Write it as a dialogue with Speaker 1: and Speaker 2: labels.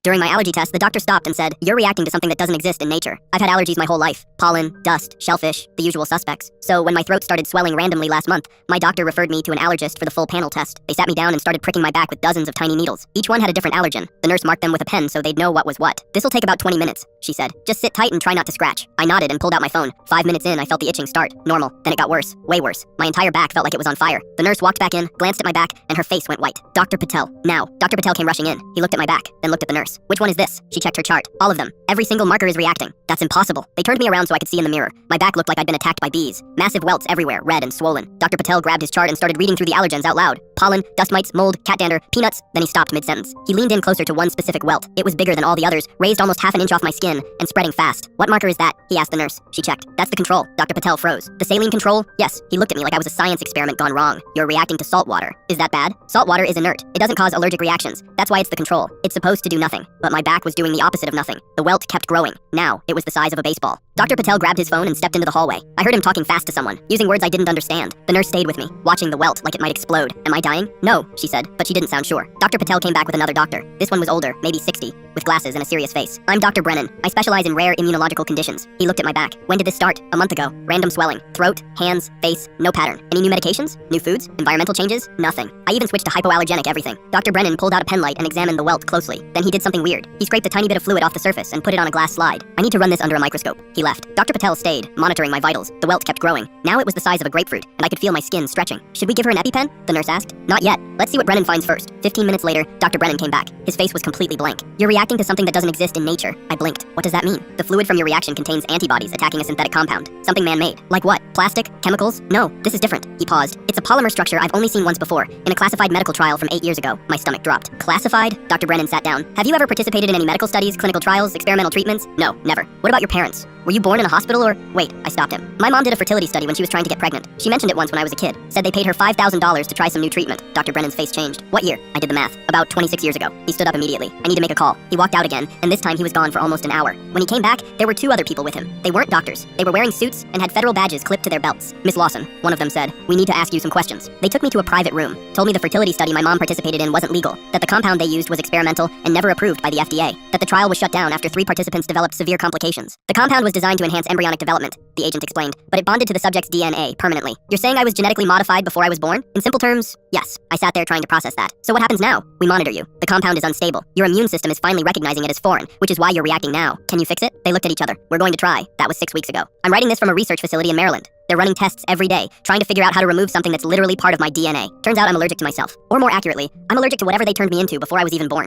Speaker 1: During my allergy test, the doctor stopped and said, "You're reacting to something that doesn't exist in nature. I've had allergies my whole life. Pollen, dust, shellfish, the usual suspects. So when my throat started swelling randomly last month, my doctor referred me to an allergist for the full panel test. They sat me down and started pricking my back with dozens of tiny needles. Each one had a different allergen. The nurse marked them with a pen so they'd know what was what. This'll take about 20 minutes, she said. Just sit tight and try not to scratch." I nodded and pulled out my phone. 5 minutes in, I felt the itching start. Normal. Then it got worse. Way worse. My entire back felt like it was on fire. The nurse walked back in, glanced at my back, and her face went white. "Dr. Patel, now." Dr. Patel came rushing in. He looked at my back, then looked at the nurse. "Which one is this?" She checked her chart. "All of them. Every single marker is reacting." "That's impossible." They turned me around so I could see in the mirror. My back looked like I'd been attacked by bees. Massive welts everywhere, red and swollen. Dr. Patel grabbed his chart and started reading through the allergens out loud. Pollen, dust mites, mold, cat dander, peanuts. Then he stopped mid-sentence. He leaned in closer to one specific welt. It was bigger than all the others, raised almost half an inch off my skin, and spreading fast. "What marker is that?" he asked the nurse. She checked. "That's the control." Dr. Patel froze. "The saline control?" "Yes." He looked at me like I was a science experiment gone wrong. "You're reacting to salt water. Is that bad?" "Salt water is inert. It doesn't cause allergic reactions. That's why it's the control. It's supposed to do nothing." But my back was doing the opposite of nothing. The welt kept growing. Now, it was the size of a baseball. Dr. Patel grabbed his phone and stepped into the hallway. I heard him talking fast to someone, using words I didn't understand. The nurse stayed with me, watching the welt like it might explode. "Am I dying?" "No," she said, but she didn't sound sure. Dr. Patel came back with another doctor. This one was older, maybe 60, with glasses and a serious face. "I'm Dr. Brennan. I specialize in rare immunological conditions." He looked at my back. "When did this start?" "A month ago. Random swelling. Throat, hands, face, no pattern. Any new medications? New foods? Environmental changes? Nothing. I even switched to hypoallergenic everything." Dr. Brennan pulled out a pen light and examined the welt closely. Then he did something weird. He scraped a tiny bit of fluid off the surface and put it on a glass slide. "I need to run this under a microscope." He left. Dr. Patel stayed, monitoring my vitals. The welt kept growing. Now it was the size of a grapefruit, and I could feel my skin stretching. "Should we give her an EpiPen?" the nurse asked. "Not yet. Let's see what Brennan finds first." 15 minutes later, Dr. Brennan came back. His face was completely blank. "You're reacting to something that doesn't exist in nature." I blinked. "What does that mean?" "The fluid from your reaction contains antibodies attacking a synthetic compound. Something man-made." "Like what? Plastic? Chemicals?" "No, this is different." He paused. "It's a polymer structure I've only seen once before, in a classified medical trial from 8 years ago." My stomach dropped. "Classified?" Dr. Brennan sat down. "Have you ever participated in any medical studies, clinical trials, experimental treatments?" "No, never." "What about your parents? Were you born in a hospital or—" "Wait," I stopped him. "My mom did a fertility study when she was trying to get pregnant. She mentioned it once when I was a kid. Said they paid her $5,000 to try some new treatment." Dr. Brennan's face changed. "What year?" I did the math. "About 26 years ago." He stood up immediately. "I need to make a call." He walked out again, and this time he was gone for almost an hour. When he came back, there were 2 other people with him. They weren't doctors. They were wearing suits and had federal badges clipped to their belts. "Miss Lawson," one of them said, "we need to ask you some questions." They took me to a private room, told me the fertility study my mom participated in wasn't legal, that the compound they used was experimental and never approved by the FDA, that the trial was shut down after 3 participants developed severe complications. "The compound was designed to enhance embryonic development," the agent explained, "but it bonded to the subject's DNA permanently." "You're saying I was genetically modified before I was born?" "In simple terms, yes." I sat there trying to process that. "So what happens now?" "We monitor you. The compound is unstable. Your immune system is finally recognizing it as foreign, which is why you're reacting now. Can you fix it?" They looked at each other. "We're going to try." That was 6 weeks ago. "I'm writing this from a research facility in Maryland. They're running tests every day, trying to figure out how to remove something that's literally part of my DNA. Turns out I'm allergic to myself. Or more accurately, I'm allergic to whatever they turned me into before I was even born."